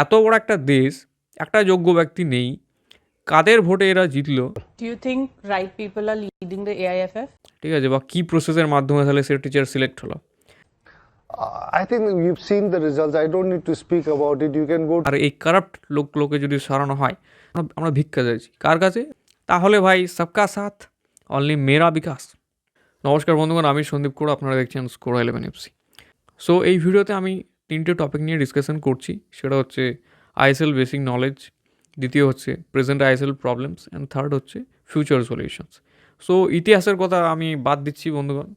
এত বড় একটা দেশ, একটা যোগ্য ব্যক্তি নেই, কাদের ভোটে এরা জিতলো? Do you think right people are leading the AIFF? ঠিক আছে, বা কী প্রসেসের মাধ্যমে তাহলে সে টিচার সিলেক্ট হলো? I think you've seen the results. I don't need to speak about it. You can go আর এই কারাপ্ট লোকে যদি সরানো হয়, আমরা ভিক্ষা চাইছি কার কাছে? তাহলে ভাই সবকা সাথ অনলি মেরা বিকাশ। নমস্কার বন্ধুগণ, আমি সন্দীপ কোড়া, আপনারা দেখছেন স্কোর 11 FC। সো এই ভিডিওতে আমি 3টে টপিক নিয়ে ডিসকাশন করছি। সেটা হচ্ছে আইএসএল বেসিক নলেজ, দ্বিতীয় হচ্ছে present ISL problems, and third হচ্ছে ফিউচার সলিউশনস। সো ইতিহাসের কথা আমি বাদ দিচ্ছি বন্ধুগণ,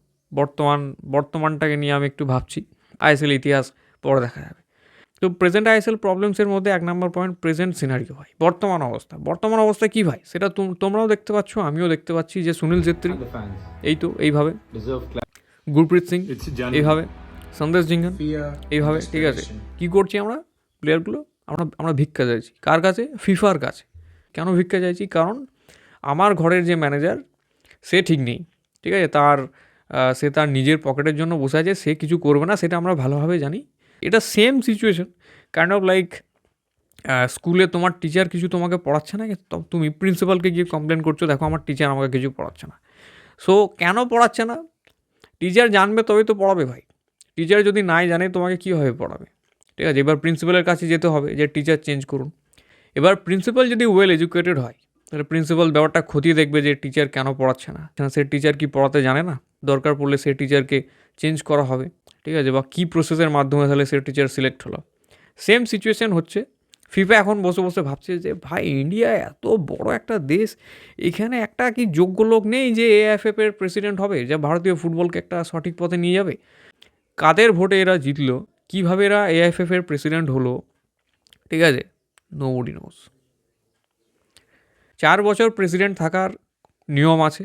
বর্তমানটাকে নিয়ে আমি একটু ভাবছি। আইএসএল ইতিহাস পরে দেখা যাবে। তো প্রেজেন্ট আইএসএল প্রবলেমসের মধ্যে 1 নম্বর পয়েন্ট প্রেজেন্ট সিনারিও ভাই, বর্তমান অবস্থা কী ভাই, সেটা তোমরাও দেখতে পাচ্ছ, আমিও দেখতে পাচ্ছি যে সুনীল ছেত্রী এই তো এইভাবে, গুরপ্রীত সিং এইভাবে, সন্দেশ জিঙ্গান এইভাবে, ঠিক আছে। কী করছি আমরা প্লেয়ারগুলো? আমরা ভিক্ষা চাইছি কার কাছে? ফিফার কাছে। কেন ভিক্ষা চাইছি? কারণ আমার ঘরের যে ম্যানেজার সে ঠিক নেই, ঠিক আছে। সে তার নিজের পকেটের জন্য বসে আছে, সে কিছু করবে না, সেটা আমরা ভালোভাবে জানি। এটা same situation kind of like স্কুলে তোমার টিচার কিছু তোমাকে পড়াচ্ছে না, তুমি প্রিন্সিপালকে গিয়ে কমপ্লেন করছো, দেখো আমার টিচার আমাকে কিছু পড়াচ্ছে না। সো কেন পড়াচ্ছে না? টিচার জানবে তবেই তো পড়াবে ভাই। টিচার যদি নাই জানে তোমাকে কীভাবে পড়াবে? ঠিক আছে, এবার প্রিন্সিপালের কাছে যেতে হবে যে টিচার চেঞ্জ করুন। এবার প্রিন্সিপাল যদি ওয়েল এডুকেটেড হয়, তাহলে প্রিন্সিপাল ব্যাপারটা খতিয়ে দেখবে যে টিচার কেন পড়াচ্ছে না, সে টিচার কি পড়াতে জানে না, দরকার পড়লে সেই টিচারকে চেঞ্জ করা হবে, ঠিক আছে, বা কী প্রসেসের মাধ্যমে তাহলে সে টিচার সিলেক্ট হলো। সেম সিচুয়েশান হচ্ছে ফিফা এখন বসে বসে ভাবছে যে ভাই ইন্ডিয়া এত বড় একটা দেশ, এখানে একটা কি যোগ্য লোক নেই যে এএফএফ এর প্রেসিডেন্ট হবে, যা ভারতীয় ফুটবলকে একটা সঠিক পথে নিয়ে যাবে? কাদের ভোটে এরা জিতলো, কীভাবে এরা এএফএফ এর প্রেসিডেন্ট হলো, ঠিক আছে, নোবডি নোস। 4 বছর প্রেসিডেন্ট থাকার নিয়ম আছে।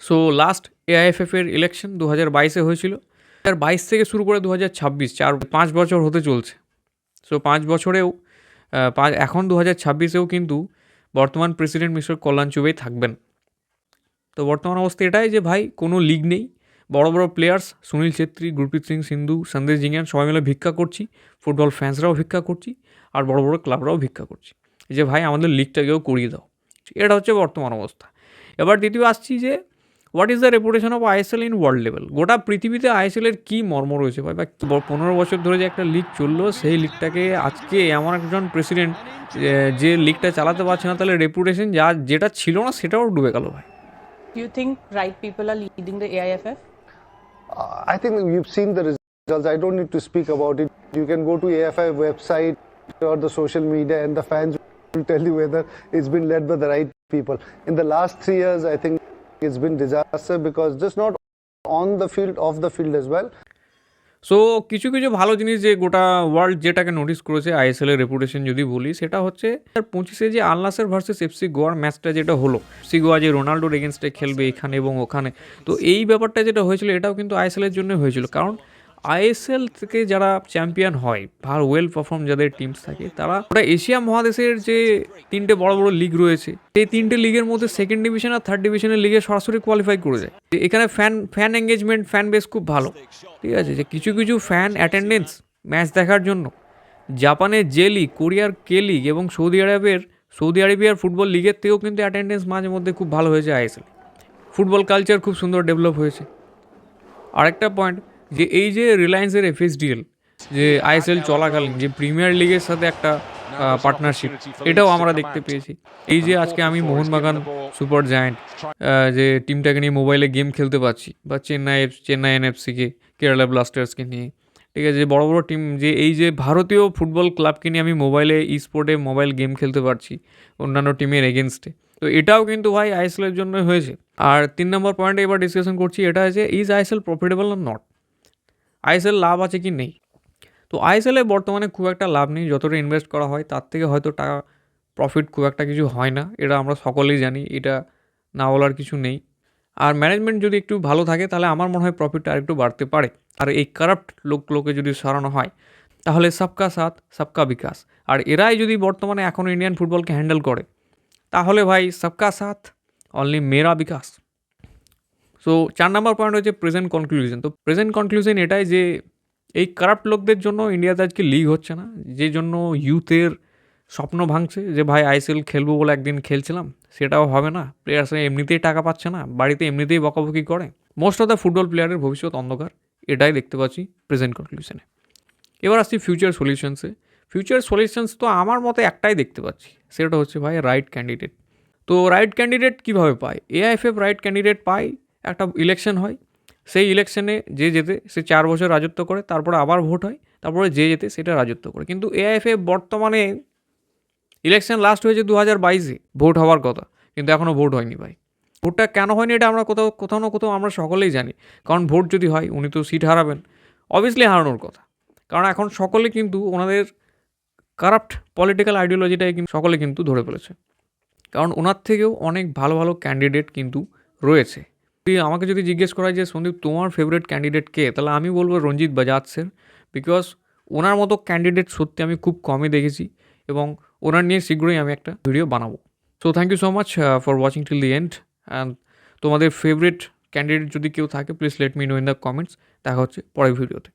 সো লাস্ট এআইএফএফ এর ইলেকশন 2022-এ হয়েছিল। 2022 থেকে শুরু করে 2026, 5 বছর হতে চলছে। সো 5 বছরেও এখন 2026-এও কিন্তু বর্তমান প্রেসিডেন্ট মিস্টার কল্যাণ চুবেই থাকবেন। তো বর্তমান অবস্থা এটাই যে ভাই কোনো লিগ নেই, বড় বড় প্লেয়ার্স সুনীল ছেত্রী, গুরপ্রীত সিং সিন্ধু, সন্দেশ জিঙ্গান সবাই মিলে ভিক্ষা করছি, ফুটবল ফ্যান্সরাও ভিক্ষা করছি, আর বড় বড় ক্লাবরাও ভিক্ষা করছি যে ভাই আমাদের লিগটাকেও করিয়ে দাও। এটা হচ্ছে বর্তমান অবস্থা। এবার দ্বিতীয় আসছি যে what is the reputation of ISL in world level. গোটা পৃথিবীতে আইএসএলের কী মর্ম রয়েছে ভাই, বা 15 বছর ধরে যে একটা লিগ চললো, সেই লিগটাকে আজকে এমন একজন প্রেসিডেন্ট যে লিগটা চালাতে পারছে না, তাহলে রেপুটেশন যেটা ছিল না সেটাও ডুবে গেল ভাই। Do you think right people are leading the AIFF? I think you've seen the results. I don't need to speak about it. You can go to AFI website or the social media and the fans will tell you whether it's been led by the right people. In the last 3 years, I think it's been disaster because just not on the field, off the field as well. So কিছু কিছু ভালো জিনিস যে গোটা world যেটাকে notice করেছে আইএসএলের reputation যদি বলি, সেটা হচ্ছে 2025-এ যে আল নাসের ভার্সেস এফসি গোয়ার ম্যাচটা যেটা হলো, এফসি গোয়া যে রোনাল্ডোর এগেনস্টে খেলবে এখানে এবং ওখানে, তো এই ব্যাপারটা যেটা হয়েছিল এটাও কিন্তু আইএসএলের জন্য হয়েছিল। কারণ আইএসএল থেকে যারা চ্যাম্পিয়ন হয়, ভালো ওয়েল পারফর্ম যাদের টিমস থাকে, তারা ওরা এশিয়া মহাদেশের যে 3টে বড় বড় লিগ রয়েছে, সেই 3টে লিগের মধ্যে সেকেন্ড ডিভিশন আর থার্ড ডিভিশনের লিগে সরাসরি কোয়ালিফাই করে যায়। এখানে ফ্যান এঙ্গেজমেন্ট, ফ্যান বেস খুব ভালো, ঠিক আছে, যে কিছু কিছু ফ্যান অ্যাটেন্ডেন্স ম্যাচ দেখার জন্য জাপানের জে লিগ, কোরিয়ার কে লিগ এবং সৌদি আরবিয়ার ফুটবল লিগের থেকেও কিন্তু অ্যাটেন্ডেন্স মাঝে মধ্যে খুব ভালো হয়েছে আইএসএল। ফুটবল কালচার খুব সুন্দর ডেভেলপ হয়েছে। আরেকটা পয়েন্ট যে এই যে রিলায়েন্সের এফএসডিএল যে আইএসএল চলাকালীন যে প্রিমিয়ার লিগের সাথে একটা পার্টনারশিপ, এটাও আমরা দেখতে পেয়েছি। এই যে আজকে আমি মোহনবাগান সুপার জায়ান্ট যে টিমটাকে নিয়ে মোবাইলে গেম খেলতে পারছি, বা চেন্নাই এনএফসিকে, কেরালা ব্লাস্টার্সকে নিয়ে, ঠিক আছে, যে বড় বড় টিম, যে এই যে ভারতীয় ফুটবল ক্লাবকে নিয়ে আমি মোবাইলে স্পোর্টে মোবাইল গেম খেলতে পারছি অন্যান্য টিমের এগেনস্টে, তো এটাও কিন্তু ভাই আইএসএলের জন্য হয়েছে। আর 3 নম্বর পয়েন্টে এবার ডিসকাশন করছি, এটা হচ্ছে is ISL profitable or not, ISL লাভ আছে কি নেই। তো আইএসএলে বর্তমানে খুব একটা লাভ নেই, যতটা ইনভেস্ট করা হয় তার থেকে হয়তো টাকা প্রফিট খুব একটা কিছু হয় না, এটা আমরা সকলেই জানি, এটা না বলার কিছু নেই। আর ম্যানেজমেন্ট যদি একটু ভালো থাকে তাহলে আমার মনে হয় প্রফিটটা আরেকটু বাড়তে পারে। আর এই কারাপ্ট লোকে যদি সরানো হয়, তাহলে সবকা সাথ সবকা বিকাশ। আর এরাই যদি বর্তমানে এখনও ইন্ডিয়ান ফুটবলকে হ্যান্ডেল করে, তাহলে ভাই সবকা সাথ অনলি মেরা বিকাশ। সো 4 নম্বর পয়েন্ট হচ্ছে প্রেজেন্ট কনক্লুশন। তো প্রেজেন্ট কনক্লুশন এটাই যে এই কারাপ্ট লোকদের জন্য ইন্ডিয়াতে আজকে লিগ হচ্ছে না, যে জন্য ইউথের স্বপ্ন ভাঙছে যে ভাই আইএসএল খেলবো বলে একদিন খেলছিলাম, সেটাও হবে না। প্লেয়ার্সরা এমনিতেই টাকা পাচ্ছে না, বাড়িতে এমনিতেই বকাবকি করে। মোস্ট অফ দ্য ফুটবল প্লেয়ারের ভবিষ্যৎ অন্ধকার, এটাই দেখতে পাচ্ছি প্রেজেন্ট কনক্লুশনে। এবার আসছি ফিউচার সলিউশনসে। ফিউচার সলিউশনস তো আমার মতে একটাই দেখতে পাচ্ছি, সেটা হচ্ছে ভাই রাইট ক্যান্ডিডেট। তো রাইট ক্যান্ডিডেট কীভাবে পায়? এআইএফএফ রাইট ক্যান্ডিডেট পায়, একটা ইলেকশন হয়, সেই ইলেকশনে যে যেতে সে 4 বছর রাজত্ব করে, তারপরে আবার ভোট হয়, তারপরে যে যেতে সেটা রাজত্ব করে। কিন্তু এআইএফএফ বর্তমানে ইলেকশন লাস্ট হয়েছে 2022-এ, ভোট হওয়ার কথা, কিন্তু এখনও ভোট হয়নি ভাই। ভোটটা কেন হয়নি এটা আমরা কোথাও না কোথাও আমরা সকলেই জানি। কারণ ভোট যদি হয় উনি তো সিট হারাবেন, অবভিয়াসলি হারানোর কথা। কারণ এখন সকলে কিন্তু ওনাদের কারাপ্ট পলিটিক্যাল আইডিওলজিটাই কিন্তু সকলে কিন্তু ধরে ফেলেছে। কারণ ওনার থেকেও অনেক ভালো ভালো ক্যান্ডিডেট কিন্তু রয়েছে। আমাকে যদি জিজ্ঞেস করা হয় যে সন্দীপ তোমার ফেভারিট ক্যান্ডিডেট কে, তাহলে আমি বলবো রঞ্জিত বাজাজ স্যার। বিকজ ওনার মতো ক্যান্ডিডেট সত্যি আমি খুব কমই দেখেছি, এবং ওনার নিয়ে শীঘ্রই আমি একটা ভিডিও বানাবো। So thank you so much for watching till the end. And তোমাদের ফেভারিট ক্যান্ডিডেট যদি কেউ থাকে please let me know in the comments. দেখা হচ্ছে পরের ভিডিওতে।